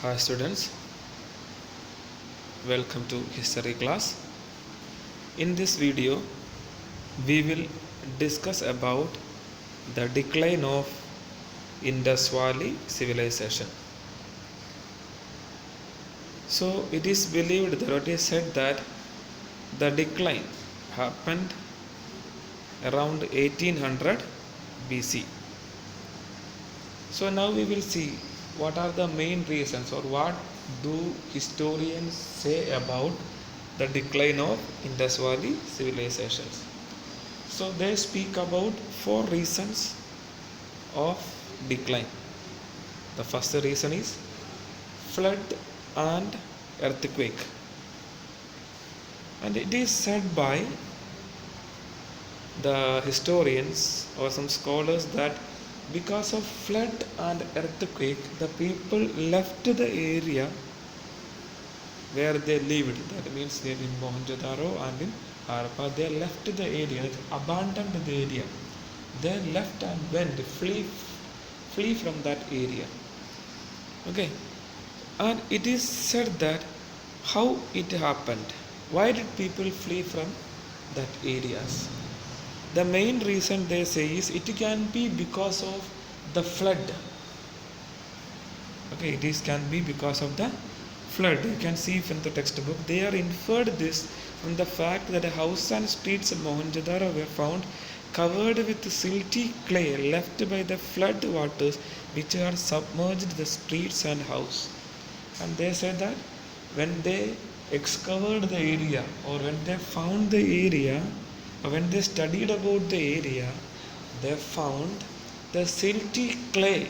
Hi students, welcome to history class. In this video, we will discuss about the decline of Indus Valley civilization. So it is believed that it is said that the decline happened around 1800 BC. So now we will see what are the main reasons or what do historians say about the decline of Indus Valley civilizations. So they speak about four reasons of decline. The first reason is flood and earthquake. And it is said by the historians or some scholars that because of flood and earthquake, the people left the area where they lived. That means they in Mohenjo-daro and in Harappa, they left the area, abandoned the area. They left and went, flee from that area. Okay, and it is said that how it happened. Why did people flee from that areas? The main reason they say is it can be because of the flood. Okay, it can be because of the flood. You can see from the textbook. They are inferred this from the fact that the house and streets of Mohenjo-daro were found covered with silty clay left by the flood waters which are submerged the streets and house. And they said that when they excavated the area or when they found the area, when they studied about the area, they found the silty clay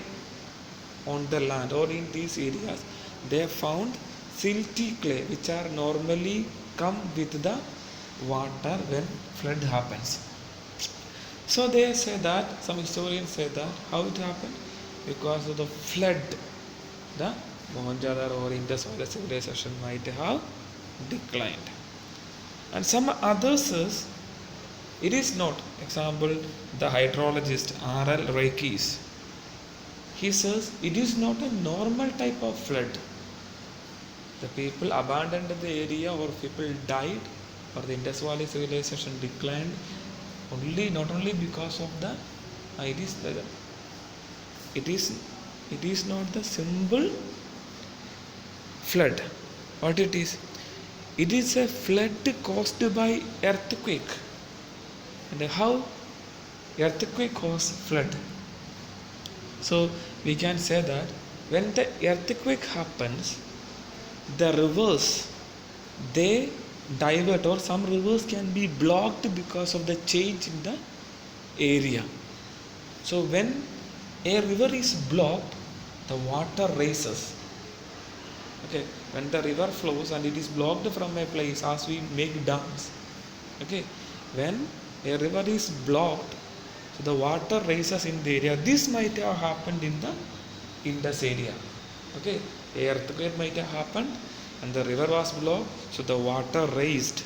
on the land or in these areas. They found silty clay which are normally come with the water when flood happens. So they say that, some historians say that, how it happened? Because of the flood, the Mohenjo-daro or Indus Valley civilization might have declined. And some others says, it is not. Example, the hydrologist R.L. Reikis. He says it is not a normal type of flood. The people abandoned the area or people died or the Indus Valley civilization declined not only because of the it is not the simple flood. What it is? It is a flood caused by earthquake. And how earthquake causes flood? So we can say that when the earthquake happens, the rivers they divert, or some rivers can be blocked because of the change in the area. So when a river is blocked, the water rises. Okay, when the river flows and it is blocked from a place, as we make dams. Okay, when a river is blocked, so the water rises in the area. This might have happened in the Indus area. Okay, a earthquake might have happened and the river was blocked, so the water raised.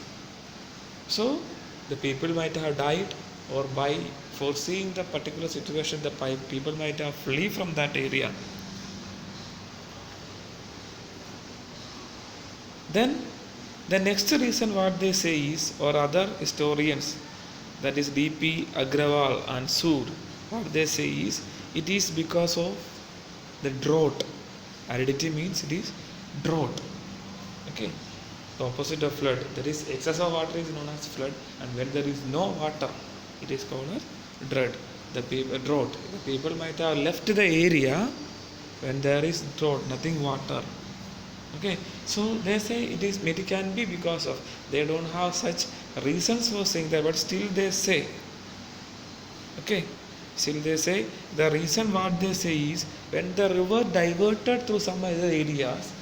So the people might have died, or by foreseeing the particular situation, the people might have flee from that area. Then the next reason what they say is, or other historians, that is D.P. Agrawal and Sood, what they say is, it is because of the drought. Aridity means it is drought. Okay, the opposite of flood. There is excess of water is known as flood, and when there is no water, it is called as drought. The people might have left the area when there is drought, nothing water. Okay, so they say it can be because of, they don't have such reasons for saying that, but still they say. Okay, still they say the reason what they say is when the river diverted through some other areas.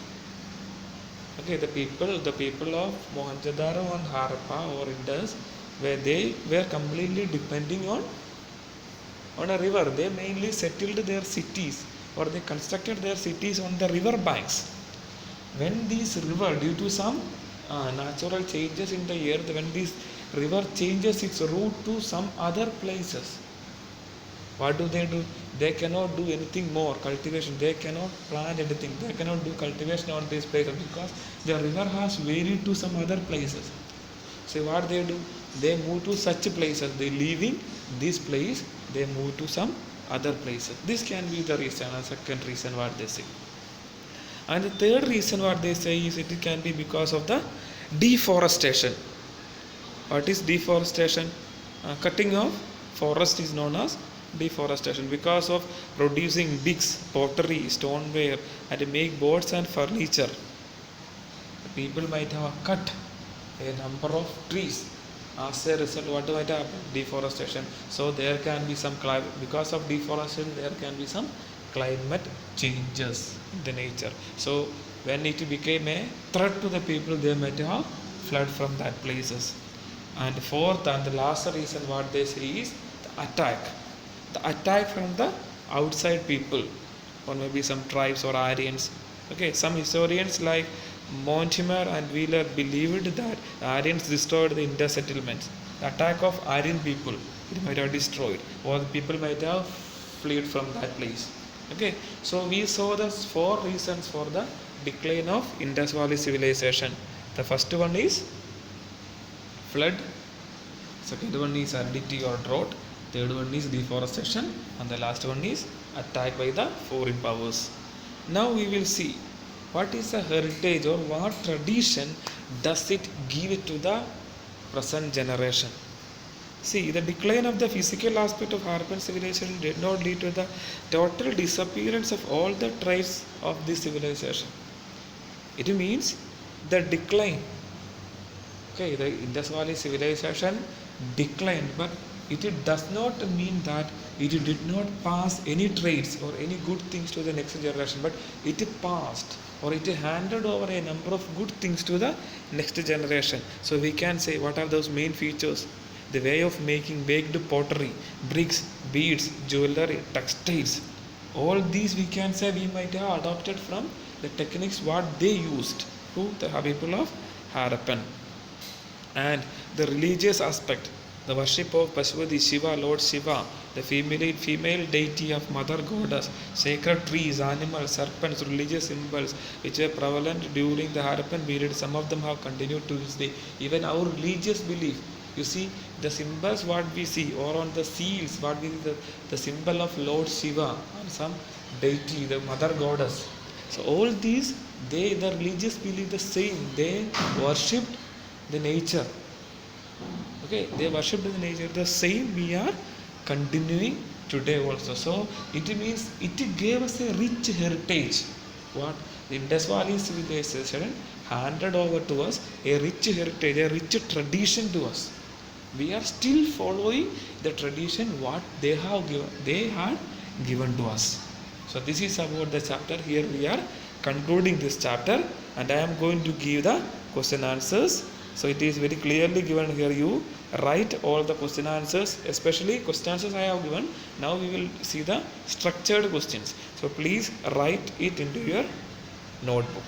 Okay, the people of Mohenjo-daro and Harappa or Indus, where they were completely depending on a river. They mainly settled their cities, or they constructed their cities on the river banks. When this river, due to some natural changes in the earth, when this river changes its route to some other places, What do? They cannot do anything more cultivation. They cannot plant anything. They cannot do cultivation on these places because the river has varied to some other places. So what they do? They move to such places. They leaving this place, they move to some other places. This can be the reason, a second reason what they say. And the third reason what they say is it can be because of the deforestation. What is deforestation? Cutting of forest is known as deforestation. Because of producing bricks, pottery, stoneware, and make boards and furniture, people might have cut a number of trees. As a result, what might happen? Deforestation. So there can be some because of deforestation there can be some climate changes in the nature. So when it became a threat to the people, they might have fled from that places. And fourth and the last reason what they say is the attack. The attack from the outside people, or maybe some tribes or Aryans. Okay, some historians like Mortimer and Wheeler believed that Aryans destroyed the Indus settlements. The attack of Aryan people, it might have destroyed, or the people might have fled from that place. Okay, so we saw the four reasons for the decline of Indus Valley civilization. The first one is flood, second one is aridity or drought, third one is deforestation, and the last one is attack by the foreign powers. Now we will see what is the heritage or what tradition does it give to the present generation. See, the decline of the physical aspect of Harappan civilization did not lead to the total disappearance of all the tribes of this civilization. It means the decline. Okay, the Indus Valley civilization declined, but it does not mean that it did not pass any traits or any good things to the next generation, but it passed or it handed over a number of good things to the next generation. So we can say what are those main features? The way of making baked pottery, bricks, beads, jewelry, textiles. All these we can say we might have adopted from the techniques what they used to the people of Harappan. And the religious aspect, the worship of Pashupati, Shiva, Lord Shiva, the female deity of Mother Goddess, sacred trees, animals, serpents, religious symbols which were prevalent during the Harappan period. Some of them have continued to this day. Even our religious belief, you see, the symbols what we see, or on the seals, what we see, the symbol of Lord Shiva, or some deity, the Mother Goddess. So all these, the religious belief the same. They worshipped the nature. Okay, they worshipped the nature. The same we are continuing today also. So it means it gave us a rich heritage. What the Indus Valley civilization handed over to us a rich heritage, a rich tradition to us. We are still following the tradition what they had given to us. So this is about the chapter. Here we are concluding this chapter, and I am going to give the question answers. So it is very clearly given here. You write all the question answers, especially question answers I have given. Now we will see the structured questions. So please write it into your notebook.